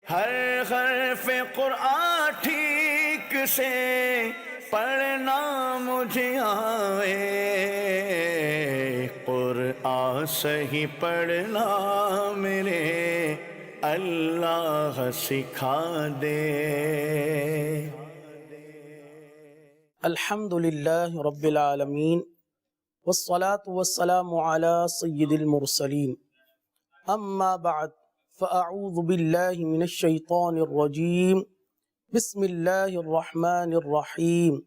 ہر حرف قرآن ٹھیک سے پڑھنا مجھے آئے، قرآن صحیح پڑھنا میرے اللہ سکھا دے۔ الحمد للہ رب العالمین والصلاة والسلام علی سید المرسلین، اما بعد فاعوذ باللہ من الشیطان الرجیم، بسم اللہ الرحمن الرحیم۔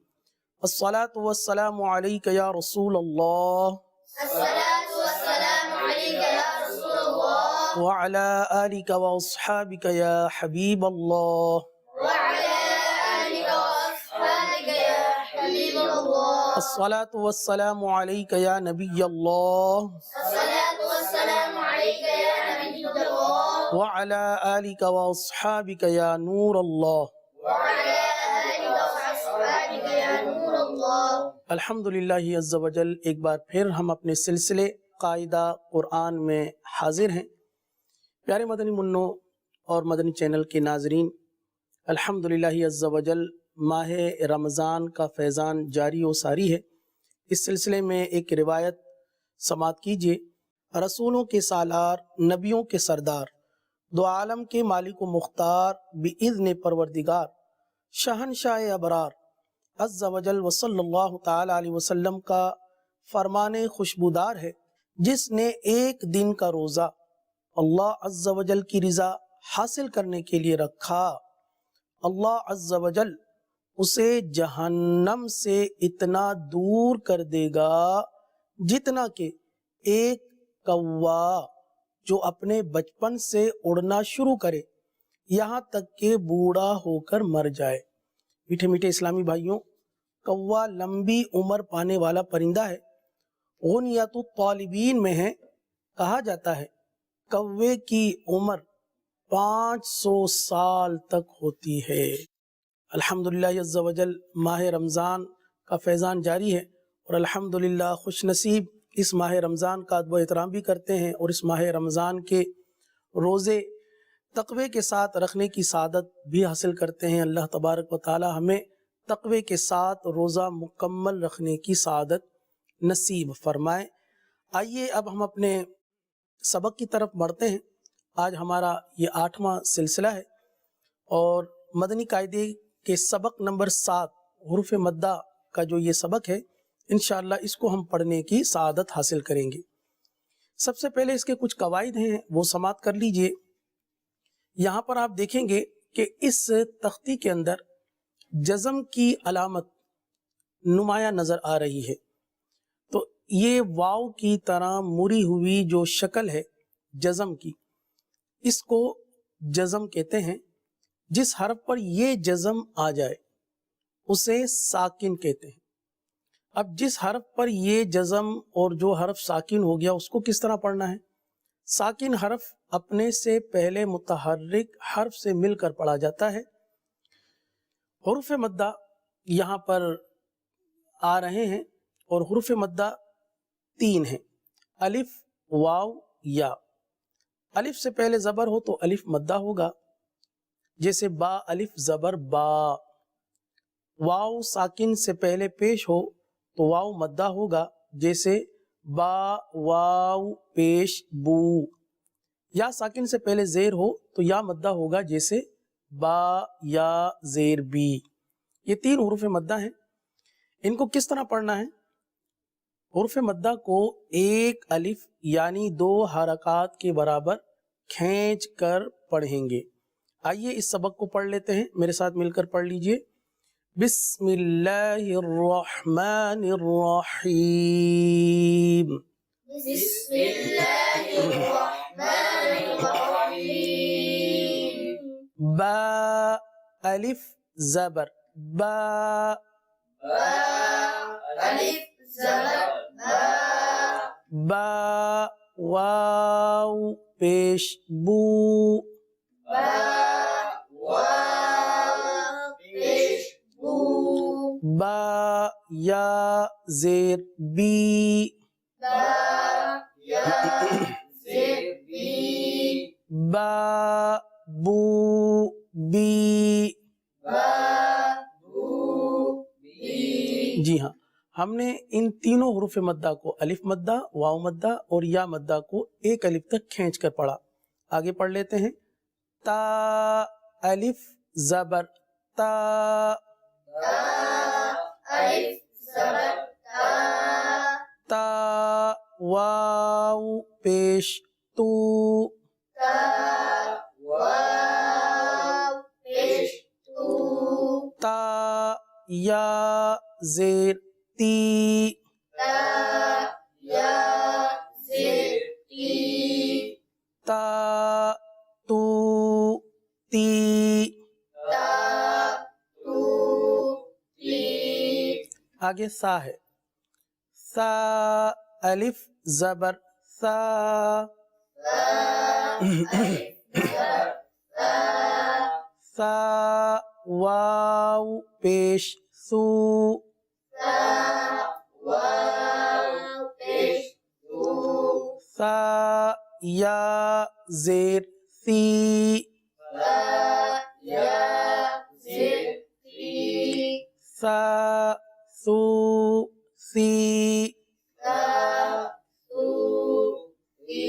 الصلاة والسلام علیک یا رسول اللہ، الصلاة والسلام عليك يا رسول الله وعلی آلک واصحابک یا حبیب اللہ، وعلى آلك وأصحابك يا حبيب الله الصلاة والسلام علیک یا نبی اللہ، الصلاة والسلام عليك يا نبي الله وعلی آلک واصحابک یا نور اللہ۔ وعلى آلك وأصحابك يا نور الله۔ الحمدللہ عز و جل، ایک بار پھر ہم اپنے سلسلے قاعدہ قرآن میں حاضر ہیں۔ پیارے مدنی منوں اور مدنی چینل کے ناظرین، الحمدللہ عز و جل ماہ رمضان کا فیضان جاری و ساری ہے۔ اس سلسلے میں ایک روایت سماعت کیجیے۔ رسولوں کے سالار، نبیوں کے سردار، دو عالم کے مالک و مختار، بإذن پروردگار، شہنشاہ ابرار عز و جل و صلی اللہ تعالی علیہ وسلم کا فرمان خوشبودار ہے، جس نے ایک دن کا روزہ اللہ عز و جل کی رضا حاصل کرنے کے لیے رکھا، اللہ عز و جل اسے جہنم سے اتنا دور کر دے گا جتنا کہ ایک کوا جو اپنے بچپن سے اڑنا شروع کرے یہاں تک کہ بوڑھا ہو کر مر جائے۔ میٹھے میٹھے اسلامی بھائیوں، کوا لمبی عمر پانے والا پرندہ ہے، غنیت الطالبین میں ہے۔ کہا جاتا ہے کوے کی عمر 500 سال تک ہوتی ہے۔ الحمدللہ عز و جل ماہ رمضان کا فیضان جاری ہے، اور الحمدللہ خوش نصیب اس ماہ رمضان کا ادب و احترام بھی کرتے ہیں، اور اس ماہ رمضان کے روزے تقوی کے ساتھ رکھنے کی سعادت بھی حاصل کرتے ہیں۔ اللہ تبارک و تعالی ہمیں تقوی کے ساتھ روزہ مکمل رکھنے کی سعادت نصیب فرمائے۔ آئیے اب ہم اپنے سبق کی طرف بڑھتے ہیں۔ آج ہمارا یہ 8واں سلسلہ ہے، اور مدنی قاعدے کے سبق نمبر 7 حروف مدہ کا جو یہ سبق ہے، انشاءاللہ اس کو ہم پڑھنے کی سعادت حاصل کریں گے۔ سب سے پہلے اس کے کچھ قواعد ہیں، وہ سماعت کر لیجئے۔ یہاں پر آپ دیکھیں گے کہ اس تختی کے اندر جزم کی علامت نمایاں نظر آ رہی ہے، تو یہ واو کی طرح مری ہوئی جو شکل ہے جزم کی، اس کو جزم کہتے ہیں۔ جس حرف پر یہ جزم آ جائے اسے ساکن کہتے ہیں۔ اب جس حرف پر یہ جزم اور جو حرف ساکن ہو گیا اس کو کس طرح پڑھنا ہے؟ ساکن حرف اپنے سے پہلے متحرک حرف سے مل کر پڑھا جاتا ہے۔ حروف مدہ یہاں پر آ رہے ہیں، اور حروف مدہ 3 ہیں: الف، واو، یا۔ الف سے پہلے زبر ہو تو الف مدہ ہوگا، جیسے با الف زبر با۔ واو ساکن سے پہلے پیش ہو تو واو مدہ ہوگا، جیسے با واو پیش بو۔ یا ساکن سے پہلے زیر ہو تو یا مدہ ہوگا، جیسے با یا زیر بی۔ یہ 3 حروف مدہ ہیں۔ ان کو کس طرح پڑھنا ہے؟ حروف مدہ کو ایک الف یعنی 2 حرکات کے برابر کھینچ کر پڑھیں گے۔ آئیے اس سبق کو پڑھ لیتے ہیں، میرے ساتھ مل کر پڑھ لیجئے۔ بسم اللہ الرحمن الرحیم۔ بسم اللہ الرحمن الرحیم۔ با الف زبر با، با الف زبر با، با واو پیش بو، با واو پیش بو، با یا زیر بی، با یا زیر بی، با بو بی. با بو بی. جی ہاں، ہم نے ان تینوں حروف مدہ کو الف مدہ، واو مدہ اور یا مدہ کو ایک الف تک کھینچ کر پڑھا. آگے پڑھ لیتے ہیں. تا الف زبر تا. تا الف زبر تا. تا واو پیش تو. تا واو پیش تو. تا یا زیر تی. تا یا زیر تی. تا تو تی. تا تو تی. آگے سا ہے. سا الف زبر سا. سا واو پیش سو. واو پیش تو. سا یا زیر سی. یا زیر تی. سا سو سی. تو تی.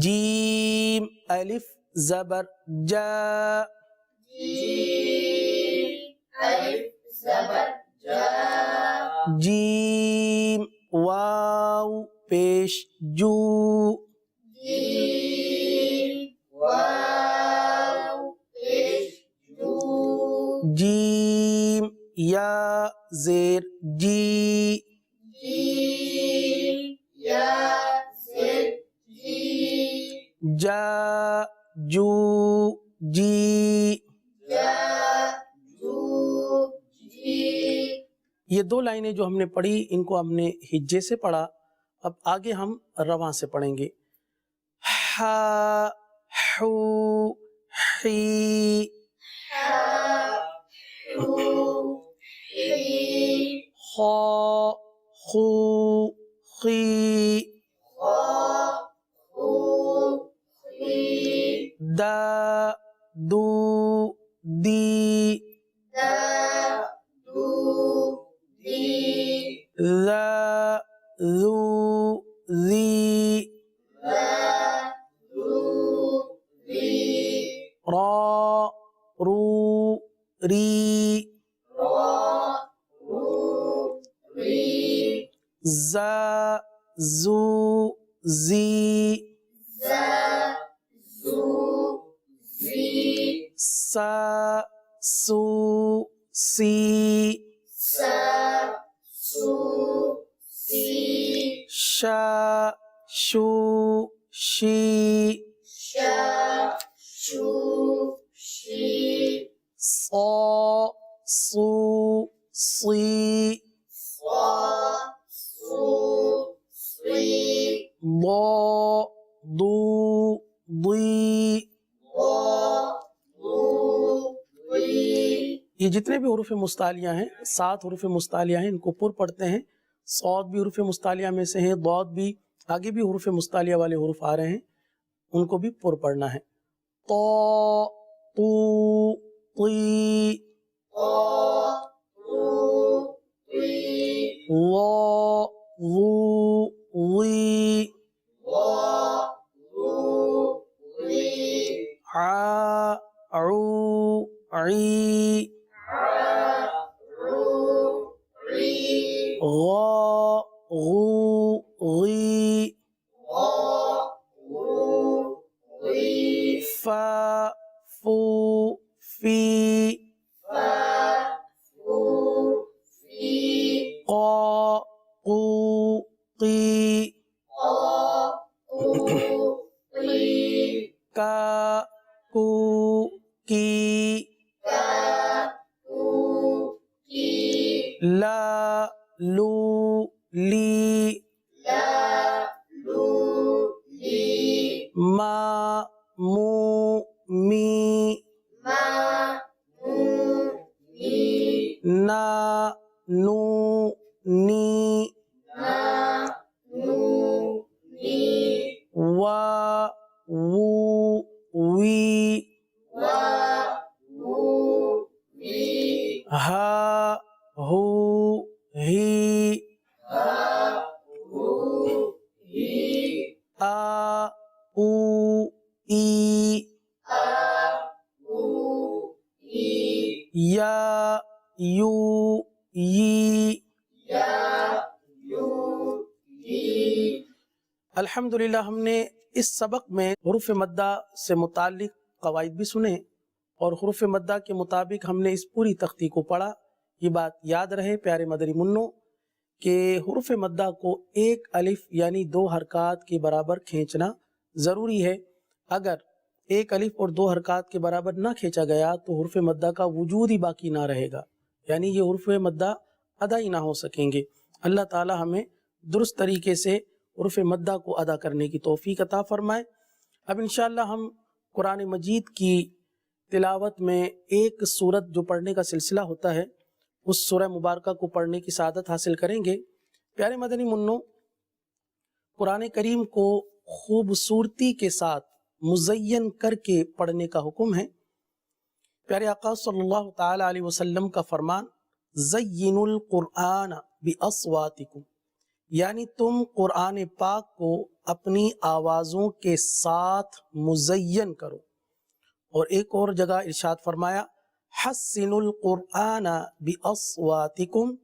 جیم الف زبر جا. جیم الف زبر جا. جیم واو پیش جو. جیم واو پیش جو. جیم یا زیر جی. جیم یا زیر جی. جا جو جی. جا جو جی. یہ دو لائنیں جو ہم نے پڑھی ان کو ہم نے ہجے سے پڑھا. اب آگے ہم رواں سے پڑھیں گے. ہا حو حی. خا خو خی. دا دو دی. ذا ذو ذی. را رو ری. زا زو زی. سا سو سی. شا شو شی. صا صو صی. ضا ضو ضی. یہ جتنے بھی حروف مستعلیہ ہیں 7 حروف مستعلیہ ہیں، ان کو پر پڑھتے ہیں. صاد بھی حروف مستعلیہ میں سے ہیں، ضاد بھی، آگے بھی حروف مستعلیہ والے حروف آ رہے ہیں، ان کو بھی پر پڑھنا ہے. طا طو طی. وا ظو ظی. عا عو عی. غا غو غی. فا فو فی. قا قو قی. کا کو کی. لا لو لی. ما مو می. نا نو نی. وا وو وی. ہا ہو ہی آ او ای یا یو ی الحمدللہ ہم نے اس سبق میں حروف مدہ سے متعلق قواعد بھی سنے اور حروف مدہ کے مطابق ہم نے اس پوری تختی کو پڑھا۔ یہ بات یاد رہے پیارے مدنی منوں کہ حروف مدہ کو ایک الف یعنی 2 حرکات کے برابر کھینچنا ضروری ہے۔ اگر ایک الف اور 2 حرکات کے برابر نہ کھینچا گیا تو حروف مدہ کا وجود ہی باقی نہ رہے گا، یعنی یہ حروف مدہ ادا ہی نہ ہو سکیں گے۔ اللہ تعالی ہمیں درست طریقے سے حروف مدہ کو ادا کرنے کی توفیق عطا فرمائے۔ اب انشاءاللہ ہم قرآن مجید کی تلاوت میں ایک سورت جو پڑھنے کا سلسلہ ہوتا ہے اس سورہ مبارکہ کو پڑھنے کی سعادت حاصل کریں گے۔ پیارے مدنی منوں، قرآن کریم کو خوبصورتی کے ساتھ مزین کر کے پڑھنے کا حکم ہے۔ پیارے آقا صلی اللہ تعالی علیہ وسلم کا فرمان زین القرآن باصواتکم، یعنی تم قرآن پاک کو اپنی آوازوں کے ساتھ مزین کرو۔ اور ایک اور جگہ ارشاد فرمایا حسن القرآن باصواتکم،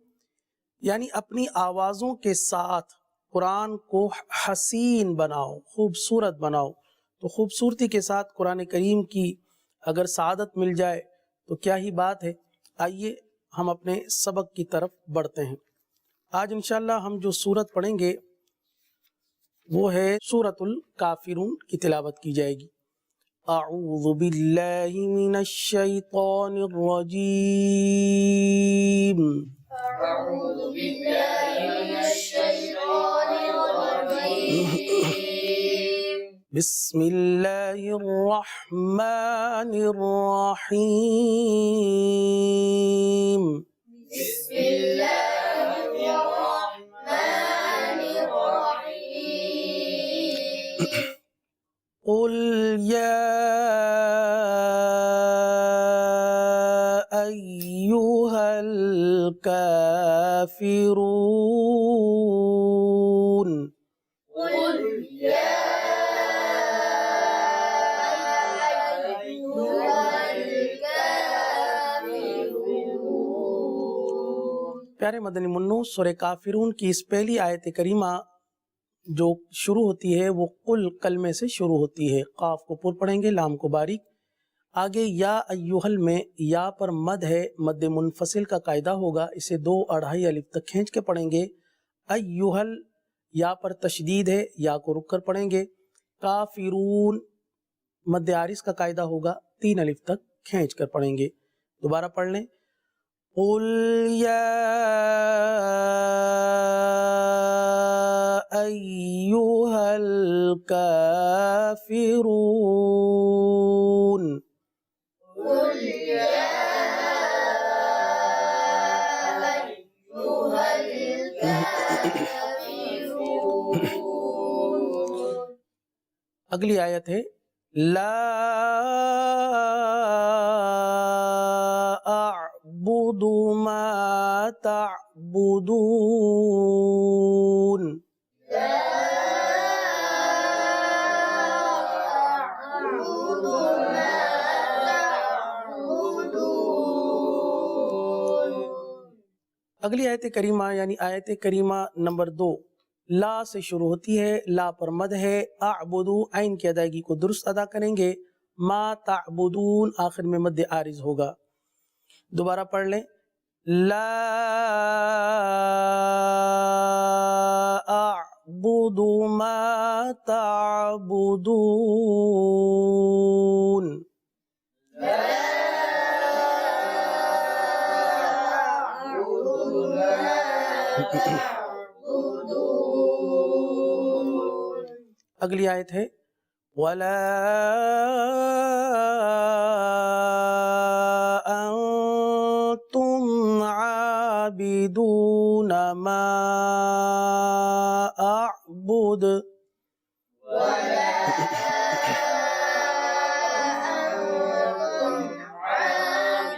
یعنی اپنی آوازوں کے ساتھ قرآن کو حسین بناؤ، خوبصورت بناؤ۔ تو خوبصورتی کے ساتھ قرآن کریم کی اگر سعادت مل جائے تو کیا ہی بات ہے۔ آئیے ہم اپنے سبق کی طرف بڑھتے ہیں۔ آج انشاءاللہ ہم جو سورت پڑھیں گے وہ ہے سورۃ الکافرون کی تلاوت کی جائے گی۔ اعوذ باللہ من الشیطان الرجیم، أعوذ بالله من الشيطان الرجيم. بسم اللہ الرحمن الرحیم۔ بسم الله الرحمن الرحيم. قل یا ایہا الکافرون، قل يا أيها الكافرون. پیارے مدنی منوں، سورہ کافرون کی اس پہلی آیت کریمہ جو شروع ہوتی ہے وہ قل کلمے سے شروع ہوتی ہے۔ قاف کو پر پڑھیں گے، لام کو باریک۔ آگے یا ایہل میں یا پر مد ہے، مد منفصل کا قاعدہ ہوگا، اسے 2 اڑھائی الف تک کھینچ کے پڑھیں گے۔ ایہل یا پر تشدید ہے، یا کو رک کر پڑھیں گے۔ کافرون مد عارض کا قاعدہ ہوگا، 3 الف تک کھینچ کر پڑھیں گے۔ دوبارہ پڑھ لیں۔ قل یا ایہا الکافرون، قل يا أيها الكافرون. اگلی آیت ہے لا اعبد ما تعبدون، لا أعبد ما تعبدون. اگلی آیت کریمہ یعنی آیت کریمہ نمبر 2 لا سے شروع ہوتی ہے، لا پر مد ہے۔ اعبدو عین کی ادائیگی کو درست ادا کریں گے۔ ما تعبدون آخر میں مد عارض ہوگا۔ دوبارہ پڑھ لیں۔ لا اعبد ما تعبدون، اگلی آیت ہے وَلَا أَنْتُمْ عَابِدُونَ مَا أَعْبُدُ،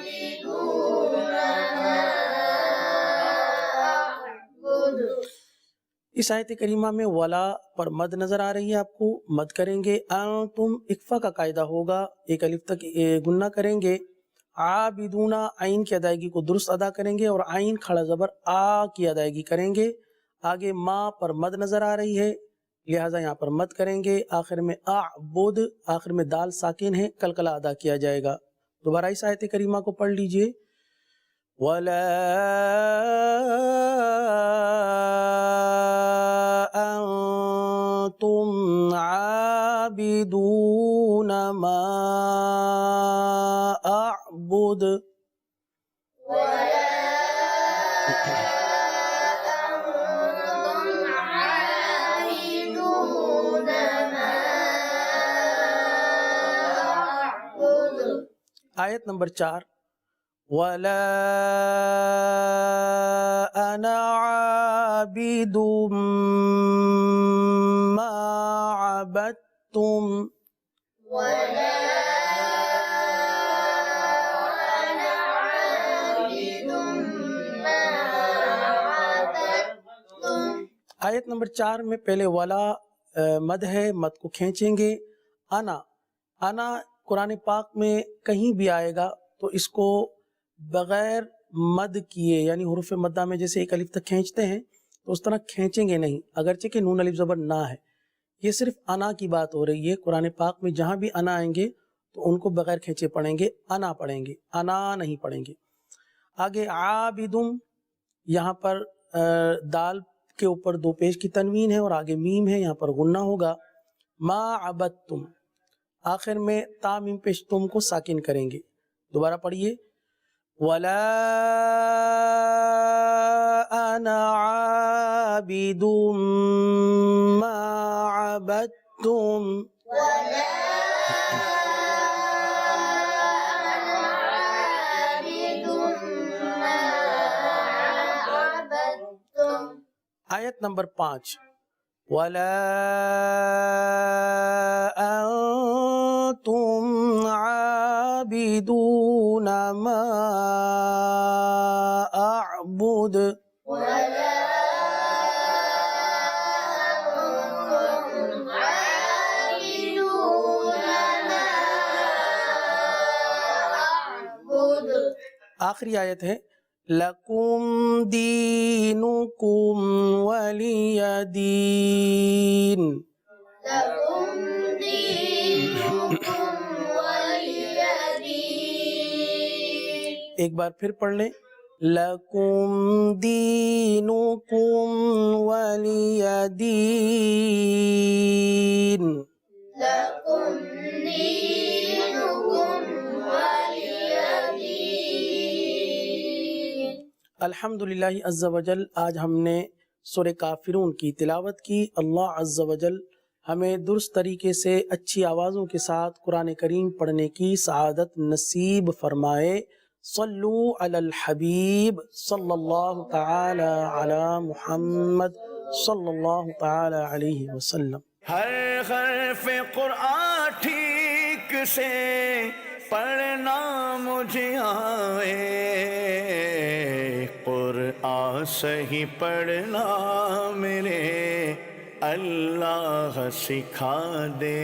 عابدون اس آیت کریمہ میں ولا پر مد نظر آ رہی ہے آپ کو، مد کریں گے، انتم اکفا کا قاعدہ ہوگا، ایک الف تک گننا کریں گے، عابدون عین کی ادائیگی کو درست ادا کریں گے اور عین کھڑا زبر آ کی ادائیگی کریں گے، آگے ما پر مد نظر آ رہی ہے لہٰذا یہاں پر مد کریں گے، آخر میں اعبد، آخر میں دال ساکن ہے، قلقلہ ادا کیا جائے گا۔ دوبارہ اس آیت کریمہ کو پڑھ لیجئے، وَلَا أَنْتُمْ عَابِدُونَ مَا أَعْبُدُ ولا أنتم عابدون ما أعبد آیت نمبر 4، وَلَا أَنَا عَابِدٌ مَّا عَبَدتُّمْ ولا أنا عابد ما عبدتم آیت نمبر 4 میں پہلے ولا مد ہے، مد کو کھینچیں گے، انا قرآن پاک میں کہیں بھی آئے گا تو اس کو بغیر مد کیے یعنی حروف مدہ میں جیسے ایک الف تک کھینچتے ہیں تو اس طرح کھینچیں گے نہیں، اگرچہ کہ نون الف زبر نہ ہے، یہ صرف انا کی بات ہو رہی ہے۔ قرآن پاک میں جہاں بھی انا آئیں گے تو ان کو بغیر کھینچے پڑھیں گے، انا پڑھیں گے، انا نہیں پڑھیں گے۔ آگے عابدم، یہاں پر دال کے اوپر دو پیش کی تنوین ہے اور آگے میم ہے، یہاں پر غنہ ہوگا، ما عبدتم، آخر میں تا میم پیش تم کو ساکن کریں گے۔ دوبارہ پڑھیے، وَلَا أَنَا عَابِدٌ مَّا عَبَدتُّمْ ولا أنا عابد ما عبدتم آیت نمبر 5، وَلَا أَنْتُمْ عَابِدُونَ مَا أَعْبُدُ ولا أنتم عابدون ما أعبد آخری آیت ہے لَكُمْ دِينُكُمْ وَلِيَ دِينِ، لكم دينكم ولي دين ایک بار پھر پڑھ لیں، لَكُمْ دِينُكُمْ وَلِيَ دِينِ۔ لكم دينكم ولي دين الحمدللہ عز و جل، آج ہم نے سورہ کافرون کی تلاوت کی۔ اللہ عز و جل ہمیں درست طریقے سے اچھی آوازوں کے ساتھ قرآن کریم پڑھنے کی سعادت نصیب فرمائے۔ صلو علی الحبیب صلی اللہ تعالی علی محمد صلی اللہ تعالی علیہ وسلم۔ ہر حرف قرآن ٹھیک سے پڑھنا مجھے آئے، قرآن صحیح پڑھنا میرے اللہ سکھا دے۔